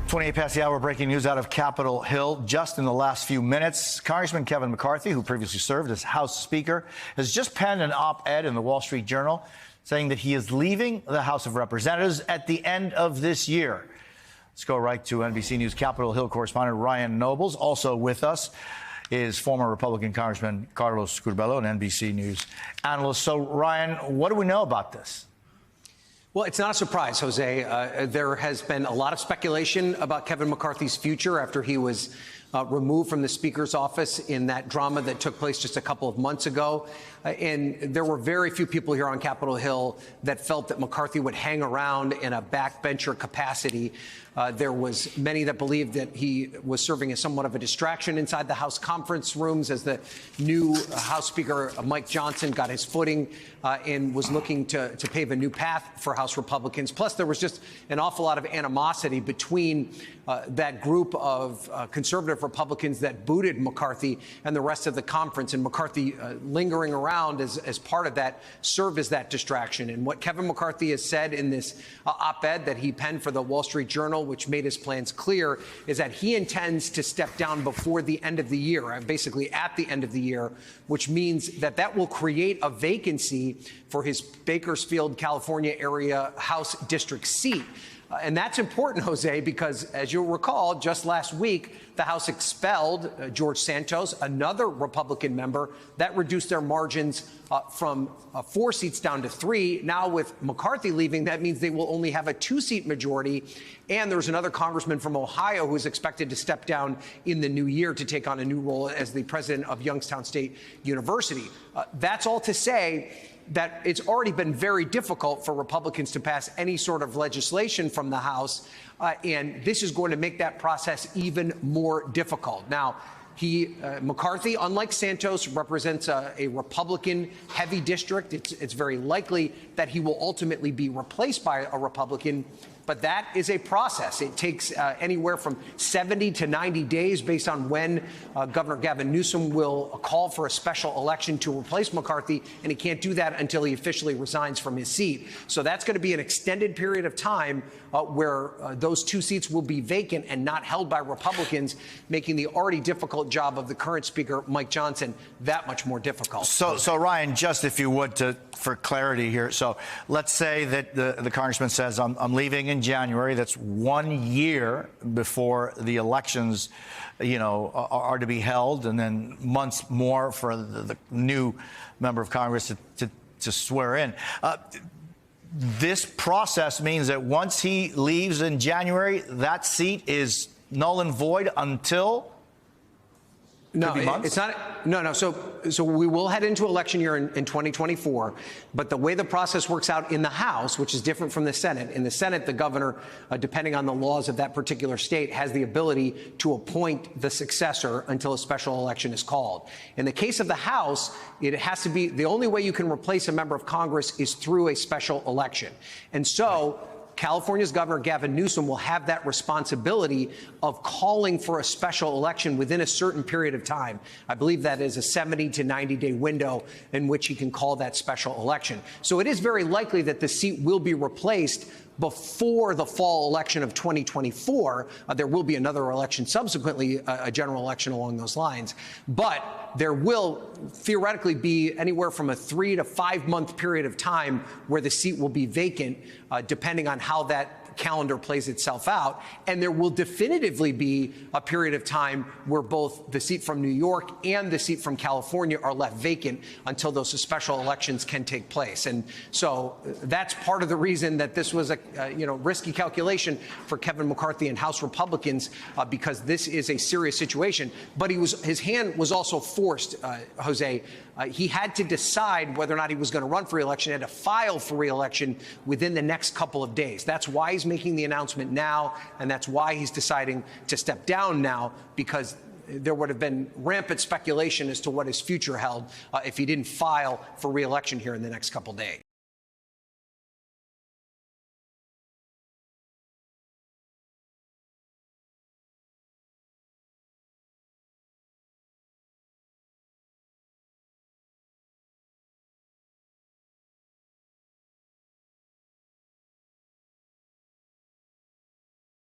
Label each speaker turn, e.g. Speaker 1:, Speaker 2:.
Speaker 1: 28 past the hour, breaking news out of Capitol Hill. Just in the last few minutes, Congressman Kevin McCarthy, who previously served as House Speaker, has just penned an op-ed in the Wall Street Journal saying that he is leaving the House of Representatives at the end of this year. Let's go right to NBC News Capitol Hill correspondent Ryan Nobles. Also with us is former Republican Congressman Carlos Curbelo, an NBC News analyst. So, Ryan, what do we know about this?
Speaker 2: Well, it's not a surprise, Jose. There has been a lot of speculation about Kevin McCarthy's future after he was removed from the Speaker's office in that drama that took place just a couple of months ago. And there were very few people here on Capitol Hill that felt that McCarthy would hang around in a backbencher capacity. There was many that believed that he was serving as somewhat of a distraction inside the House conference rooms as the new House Speaker, Mike Johnson, got his footing and was looking to pave a new path for House Republicans. Plus, there was just an awful lot of animosity between that group of conservative Republicans that booted McCarthy and the rest of the conference, and McCarthy lingering around as part of that served as that distraction. And what Kevin McCarthy has said in this op-ed that he penned for the Wall Street Journal, which made his plans clear, is that he intends to step down before the end of the year, basically at the end of the year, which means that that will create a vacancy for his Bakersfield, California area House district seat. And that's important, Jose, because as you'll recall, just last week, the House expelled George Santos, another Republican member. That reduced their margins from 4 seats down to 3. Now, with McCarthy leaving, that means they will only have a 2-seat majority. And there's another congressman from Ohio who is expected to step down in the new year to take on a new role as the president of Youngstown State University. That's all to say that it's already been very difficult for Republicans to pass any sort of legislation from the House, and this is going to make that process even more difficult. Now, McCarthy, unlike Santos, represents a Republican-heavy district. It's very likely that he will ultimately be replaced by a Republican, but that is a process. It takes anywhere from 70 to 90 days based on when Governor Gavin Newsom will call for a special election to replace McCarthy, and he can't do that until he officially resigns from his seat. So that's going to be an extended period of time where those 2 seats will be vacant and not held by Republicans, making the already difficult job of the current Speaker, Mike Johnson, that much more difficult.
Speaker 1: So Ryan, just if you would, for clarity here. So let's say that the congressman says, I'm leaving in January. That's 1 year before the elections, are to be held, and then months more for the new member of Congress to swear in. This process means that once he leaves in January, that seat is null and void until.
Speaker 2: No, it's not. No. So we will head into election year in 2024. But the way the process works out in the House, which is different from the Senate, in the Senate, the governor, depending on the laws of that particular state, has the ability to appoint the successor until a special election is called. In the case of the House, it has to be the only way you can replace a member of Congress is through a special election. And so California's Governor Gavin Newsom will have that responsibility of calling for a special election within a certain period of time. I believe that is a 70 to 90-day window in which he can call that special election. So it is very likely that the seat will be replaced before the fall election of 2024. There will be another election subsequently, a general election along those lines. But there will theoretically be anywhere from a 3 to 5 month period of time where the seat will be vacant, depending on how that calendar plays itself out. And there will definitively be a period of time where both the seat from New York and the seat from California are left vacant until those special elections can take place. And so that's part of the reason that this was a risky calculation for Kevin McCarthy and House Republicans, because this is a serious situation. But his hand was also forced, Jose. He had to decide whether or not he was going to run for re-election. He had to file for re-election within the next couple of days. That's why he's making the announcement now, and that's why he's deciding to step down now, because there would have been rampant speculation as to what his future held if he didn't file for re-election here in the next couple of days.